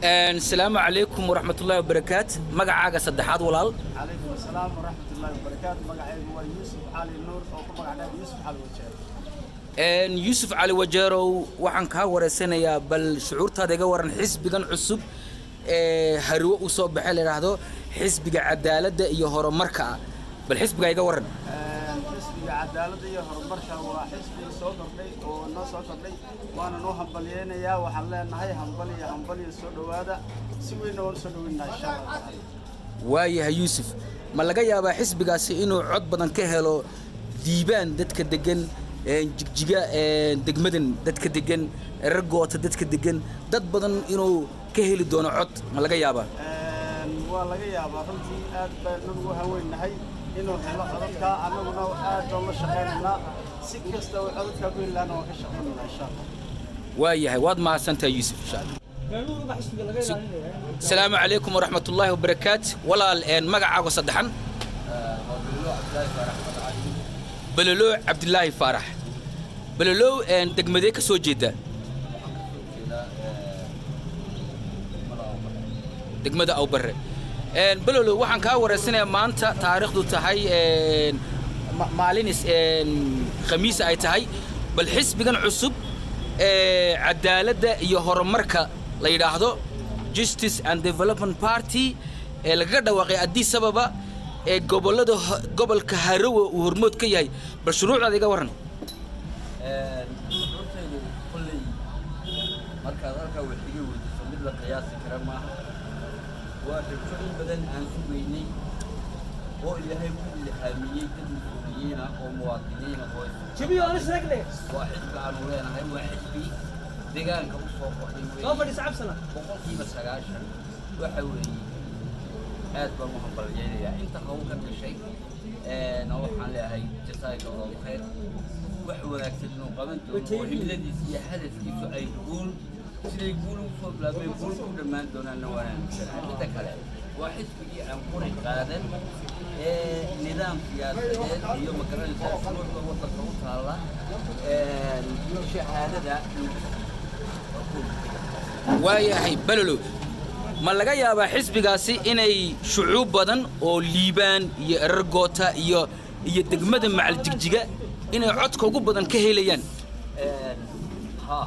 السلام عليكم ورحمة الله وبركاته. مقعاقة صدحات ولال. عليكم السلام ورحمة الله وبركاته. مقعاقة هو يوسف علي نور أو مقعاقة يوسف علي وجيرو. يوسف علي وجيرو وحن كاور سنة يا بل شعور هذا جورن حزب جن عصب هرو وصوب بحال هذا حزب عدالة يهرب مركع بالحزب جاي جورن. حزب عدالة يهرب مركع وحزب صدر لي والناس صدر لي وأنا نوهم بلينا يا وحلا نهاية هم بلي الصدر هذا سوي نور سوينا إن شاء الله. وايه يوسف ما لقى يا بحزب جاسي إنه عد بدن كهلو ديبان دتك الدجن جيجا دجمدن دتك الدجن الرجوات دتك الدجن دت بدن إنه كهل دون عد ما لقى يا با. والله يا با فهمتي أد نروح هون نهاية إنه هلا عدك أنا ونو أد والله شقينا سكست وعدك كل لنا وكشقينا إن شاء الله. وايه واد مع سنت يوسف إن شاء الله. السلام عليكم ورحمة الله وبركاته. ولا الآن مقع وصدحن بلولو عبد الله فارح بلولو أن دقمديك سو جدا دقمد أو بره أن بلولو وحن كاور السنة ما أنت تاريخ دو تهاي مالينس خميس أي تهاي بالحسب بجن عصب عدالة يهرب مركا لا يراهدو Justice and Development Party laga dhawaaqay adii sababa gobolka Harowe uu hormood ka yahay bal shuruucda iga waran hortaydu kulli marka halka wixii weydiiso mid la qiyaasi kara ma waa ribxin badan aan sugeynay oo ilaahay ku ilhaamiyay dad muslimiina oo muwaadiniina oo jibiyo aan sheegnay waa xisbi aan leenahay waa xisbi deegaanka u soo qoray oo fadhiis cabsana boqolkiiba 90 waxa weeye aad baan u hambalyeeyaa inta qaw ka gashay waxaan leeyahay jazaayka oo khayr wax wanaagsan inuu qaban doono himiladiisa iyo hadafkiisu ay guul siday guul u soo bilaabay guul ku dhammaan doonaan wanaagsan inta kale waa xisbigii aan qori qaadan nidaam siyaasadeed iyo magaranaysa shuruucda waddanka u taala shahaadada waayahay balolo ma laga yaabaa xisbigaasi inay shucuub badan oo liibaan iyo ergoota iyo degmada macal jigjiga inay codka ugu badan ka helayaan ha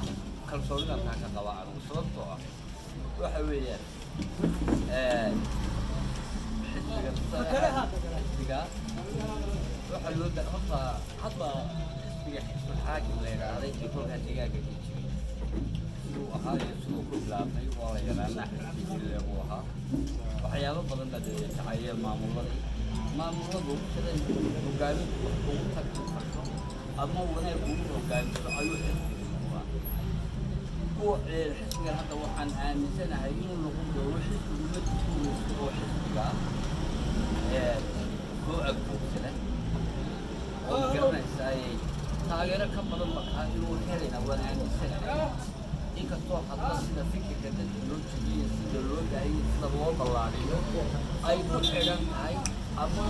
kalsoonida ka qaba anigu sababtoo ah waxa weeyaan xisbiga waxa loo horta hadda xisbiga xisbi xaakim la yiraahdo intuu ka digaaga وهاي السوق كلها في ورايا لنا اللي أبوها وحياة بدن بدي تعيّر معمولة كذا وقال أما وين يقول وقال أيوه هو الحسب هذا وحن عام سنة هينو نقول له حسب هو حسب هو أكبر سنة وقالنا إزاي تاجر كم بدن مكان هو كذا وين عام سنة inkastoo hadda sida fikirka dadka loo jeediyay sida loo daayay sida loo ballaariyo ay ku xidhan tahay ama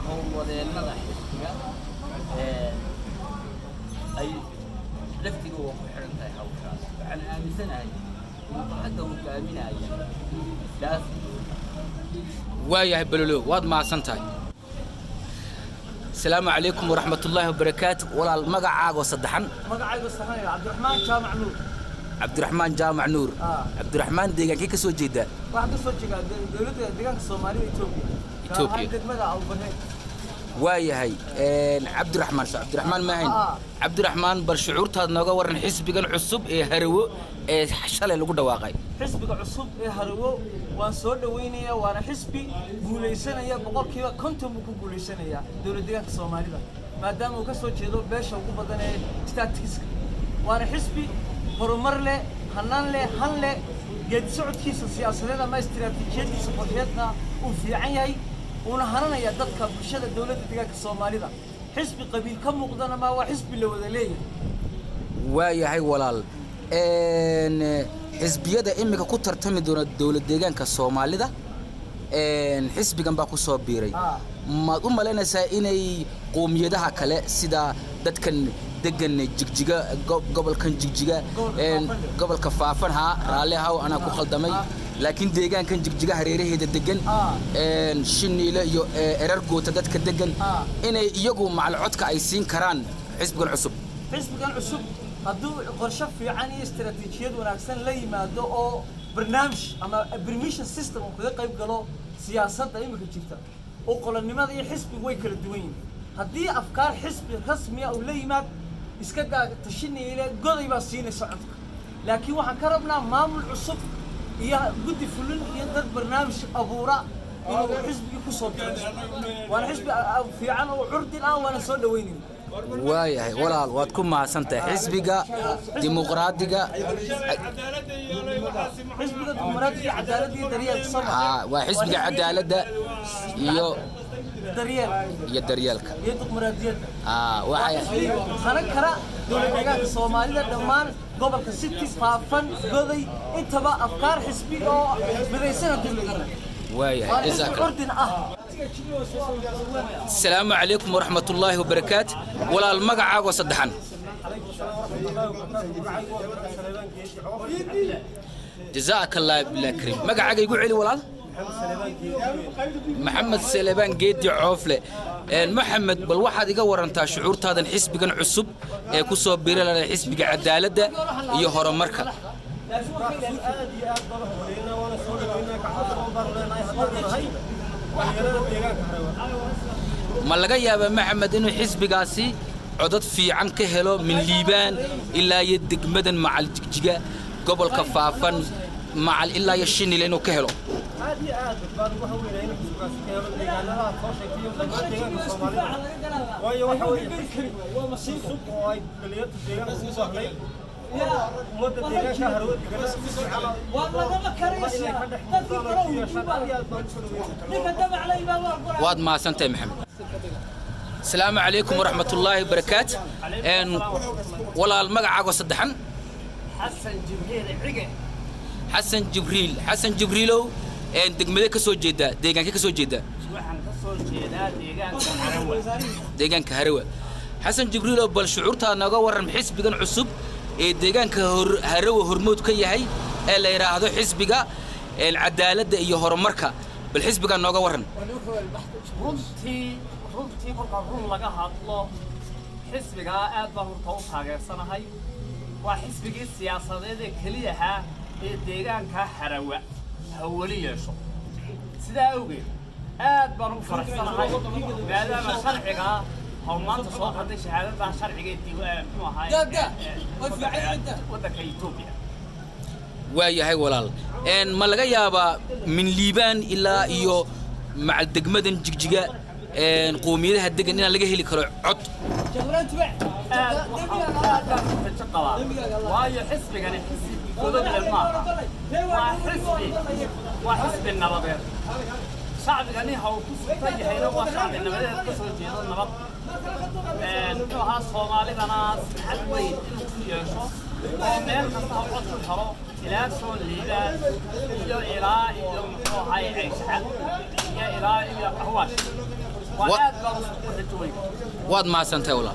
howlwadeennada xisbiga ay laftiga ugu xidhan tahay hawshaas waxaan aaminsanahay inuu hadda hogaaminaya daas waayahay balolo waad mahadsan tahay السلام عليكم ورحمة الله وبركاته. ولا المقعاق وصدحن مقعاق وصدحن عبد الرحمن جامع نور عبد الرحمن جامع نور عبد الرحمن ديجان كيف سوى جدا واحد سوى جدا دولة ديجان الصومالي إثيوبيا هذا مقعاق أو بني وايه هاي عبد الرحمن ما هين عبد الرحمن بالشعور هذا نجوا ورن حسب جن عصب هرو حشلة لقول دواقي حسب عصب هرو وانصور وينيا وانا حسبي قوليسنا يا بقول كذا كنتم بكون قوليسنا يا دولة ديجان الصومالي ما دام وكسر جدول باش وقبض أنا تستاتيس وانا حسبي برمر له هنان له هن له جد سعود كيس السياسة ما استراتيجية سبورتنا وفي عيني ونهرنا يا ضدك بشدة الدولة تجاك الصومالي ذا حزب قبيل كم مقدنا ما هو حزب اللي وذليه وايا هاي ولال حزبية ده إمك كتر تمدون الدولة تجاك الصومالي ذا حزب جنبك صوبيري ما لنا سائني قوم يدها كلا سدا ضدك degan jigjiga gobolkan jigjiga gobolka faafan ha raali haw ana ku khaldamay laakiin deegaankan jigjiga hareeraheeda degan shiniile iyo erar goota dadka degan inay iyagu macal codka ay siin karaan xisbigan cusub hadduu qorshe fiican iyo istiraatiijiyad wanaagsan la yimaado oo barnaamij ama permission system uu kaga qayb galo siyaasadda imika jirta oo qolonimada iyo xisbigu way kala duwan yihiin haddii afkaar xisbi rasmi ah uu la yimaad iska tashinayla goday baa siinaysa codka laakiin waxaan ka rabnaa maamul cusub iyo guddi fulin iyo dad barnaamij abuura inuu xisbigii ku soo bixo waana xisbi fiican oo curdin ah waana soo dhaweynayna waayahay walaal waad ku mahadsantahay xisbiga dimuqraadiga cadaaladda iyo daryeelka waa xisbiga cadaaladda iyo daryeelka iyo dimuqraadiyadda waxay qaran kara dowlad deegaanka Soomaalida dhammaan gobolka City faafan goday intaba afkaar xisbi oo midaysan dowladda waayahay jazaak السلام عليكم ورحمة الله وبركاته ولا المقع وصدحن جزاك الله بالكريم مقع يقول علي ولا محمد سليبان جيدي عوفله محمد بالواحد يقور انت شعور هذا الحزب كان عصب كسو بيرل الحزب عدالة يهور مركز ما laga yaaba maxamed inuu xisbigaasi codad fiican ka helo min liibaan ilaa iyo degmadan macal jigjiga gobolka faafan macal ilaa iyo shinil inuu ka helo واد ما سنتي محمد السلام عليكم ورحمة الله وبركاته ولا المقع وصدحن حسن جبريلو دقمدي كسو جيدا ديغان كسو جيدا ديغان كهروة حسن جبريلو بل شعورتها نغا ورن حسبيغان عصب deegaanka harawa hormood ka yahay ee la yiraahdo xisbiga cadaaladda iyo horumarka bal xisbiga nooga waran runtii run laga hadlo xisbiga aad baan u taageersanahay waa xisbigii siyaasadeed ee kaliya ah ee deegaanka harawa hawli yeesho sidaa awgeed aad baan u faraxsanahay maadaama sharciga هرمانت صوت هذا شهادة ده شرعي جدي مو هاي وده كيتوبيا ويا هاي ولال إن ما لقى يابا من ليبان إلا إيو مع الدقمدن جيجا إن قومية هالدقن إن لقى هلي كرع عط وهاي حسب يعني حسب قدر الماء وحسب النبض شعب يعني هو كسر هنا وشعب النبض كسر جيدا النبض نوعها الصومالي أنا حلوي يشوف مال كسر عطل الحرام إلى سون ليلا إلى هاي عيش حل إلى هواش واد ما ما سنتي ولا